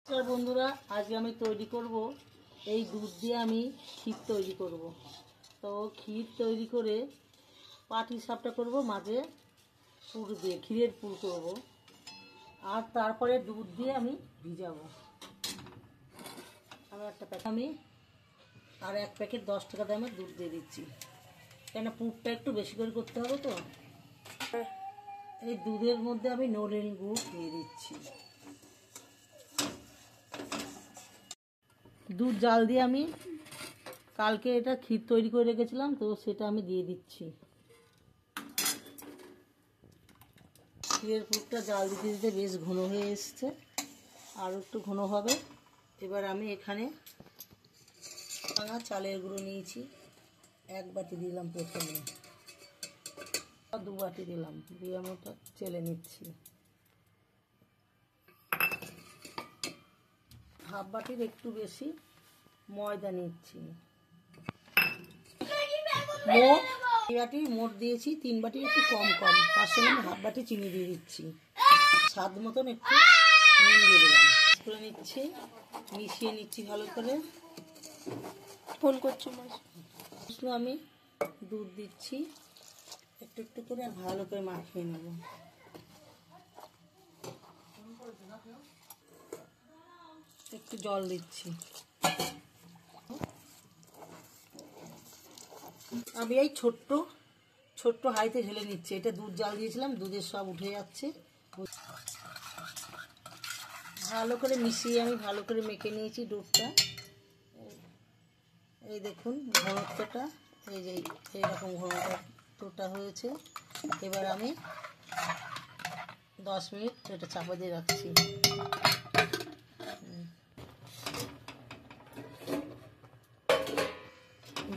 নমস্কার বন্ধুরা, আজকে আমি তৈরি করব এই দুধ দিয়ে আমি ক্ষীর তৈরি করব। তো ক্ষীর তৈরি করে পাটিসাপটা করব, মাঝে পুর দিয়ে ক্ষীরের পুর করব, আর তারপরে দুধ দিয়ে আমি ভিজাবো। আমি আর এক প্যাকেট 10 টাকা দামের দুধ দিয়ে দিচ্ছি, কেন পুরটা একটু বেশি করে করতে হবে। তো এই দুধের মধ্যে আমি নলেন গুড় দিয়ে দিচ্ছি। দুধ জাল দিয়ে আমি কালকে এটা ক্ষীর তৈরি করে রেখেছিলাম, তো সেটা আমি দিয়ে দিচ্ছি। ক্ষীরের পুরটা জাল দিতে দিতে বেশ ঘন হয়ে এসছে, আর একটু ঘন হবে। এবার আমি এখানে ভাঙা চালের গুঁড়ো নিয়েছি, 1 বাটি দিলাম প্রথমে, 2 বাটি দিলাম, দিয়ে আমি ওটা চেলে নিচ্ছি। হাফ বাটির একটু বেশি ময়দা নিচ্ছি। মোট দিয়েছি 3 বাটি, একটু কম, তার সঙ্গে আমি হাফ বাটি চিনি দিয়ে দিচ্ছি। স্বাদ মতন একটু নুন দিয়ে দিলাম, করে নিচ্ছি, মিশিয়ে নিচ্ছি ভালো করে। ফোন করছো আমি দুধ দিচ্ছি একটু একটু করে, ভালো করে মাখিয়ে নেব। একটু জল দিচ্ছি। আমি এই ছোট্ট ছোট্ট হাঁড়িতে ঢেলে নিচ্ছি। এটা দুধ জাল দিয়েছিলাম, দুধের সব উঠে যাচ্ছে। ভালো করে মিশিয়ে আমি ভালো করে মেখে নিয়েছি দুধটা। এই দেখুন ঘনত্বটা, এই যে এইরকম ঘনত্বটা হয়েছে। এবার আমি 10 মিনিট এটা চাপা দিয়ে রাখছি।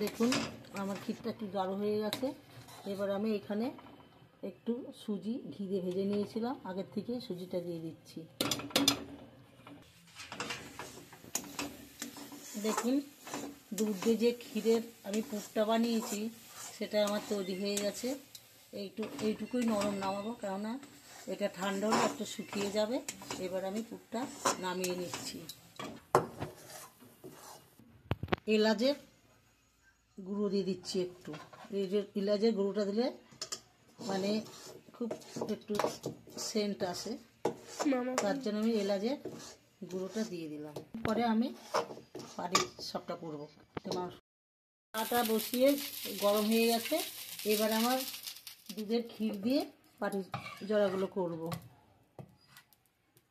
দেখুন আমার ক্ষীরটা একটু গাঢ় হয়ে গেছে। এবার আমি এখানে একটু সুজি ঘি দিয়ে ভেজে নিয়েছিলাম আগের থেকে, সুজিটা দিয়ে দিচ্ছি। দেখুন দুধ দিয়ে যে ক্ষীরের আমি পুরটা বানিয়েছি সেটা আমার তৈরি হয়ে গেছে। এইটুকুই নরম নামাবো, কেননা এটা ঠান্ডা হলে একটু শুকিয়ে যাবে। এবার আমি পুরটা নামিয়ে নিচ্ছি। এলাচের গুঁড়ো দিয়ে দিচ্ছি একটু। এই যে এলাচের গুঁড়োটা দিলে মানে খুব একটু সেন্ট আসে, তার জন্য আমি এলাচের গুঁড়োটা দিয়ে দিলাম। পরে আমি পাটিসাপটা করবো। আটা বসিয়ে গরম হয়ে গেছে। এবার আমার দুধের ক্ষীর দিয়ে পাটি জড়াগুলো করব।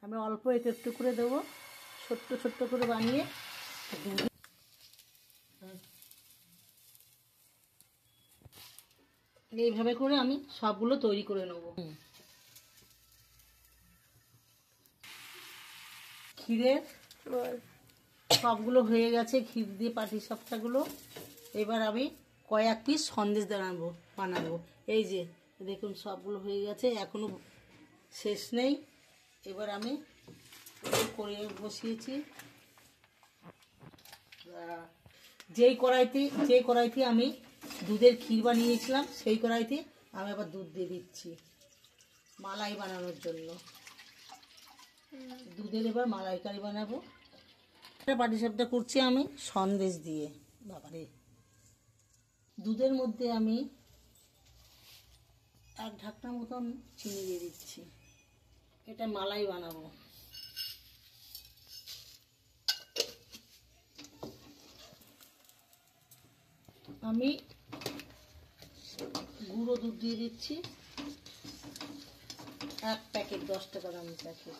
আমি অল্প একটু একটু করে দেবো, ছোট্ট ছোট্ট করে বানিয়ে। এইভাবে করে আমি সবগুলো তৈরি করে নেব। ক্ষীরের সবগুলো হয়ে গেছে, ক্ষীর দিয়ে পাটিসাপটাগুলো। এবার আমি কয়েক পিস সন্দেশ বানাবো। এই যে দেখুন সবগুলো হয়ে গেছে, এখনো শেষ নেই। এবার আমি করে বসিয়েছি। যেই কড়াইতে আমি দুধের ক্ষীর বানিয়েছিলাম, সেই কড়াইতে আমি আবার দুধ দিয়ে দিচ্ছি মালাই বানানোর জন্য। দুধের এবার মালাইকারি বানাবো। পাটিসাপটা করছি আমি সন্দেশ দিয়ে। বাবারে, দুধের মধ্যে আমি 1 ঢাকনা মতন চিনি দিয়ে দিচ্ছি। এটা মালাই বানাবো। আমি গুঁড়ো দুধ দিয়ে দিচ্ছি, 1 প্যাকেট, 10 টাকা দামের প্যাকেট।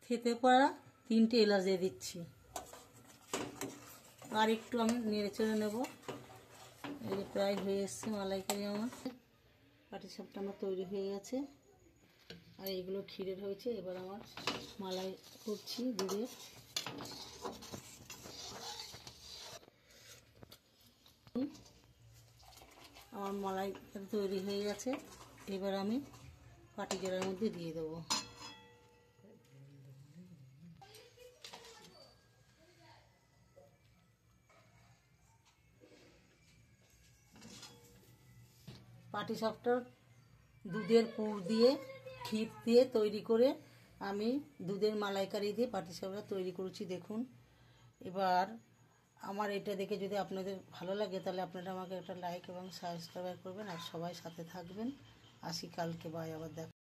খেতে পারা 3টে এলাচ দিয়ে দিচ্ছি। আর একটু আমি নেড়ে চেড়ে নেবো। এই যে প্রায় হয়ে এসছে মালাইকারি। আমার পাটিসাপটা আমার তৈরি হয়ে গেছে, আর এইগুলো ক্ষীরের হয়েছে। এবার আমার মালাই করছি দুধের। আমার মালাই তৈরি হয়ে গেছে। এবার আমি পাটিজোড়ার মধ্যে দিয়ে দেবো। পাটিসাপটা দুধের পুর দিয়ে ক্ষীর দিয়ে তৈরি করে আমি দুধের মালাইকারি দিয়ে পাটিসাপটা তৈরি করেছি দেখুন। এবার আমার এটা দেখে যদি আপনাদের ভালো লাগে তাহলে আপনারা আমাকে একটা লাইক এবং সাবস্ক্রাইব করবেন আর সবাই সাথে থাকবেন। আসি কালকে, বাই, আবার দেখা।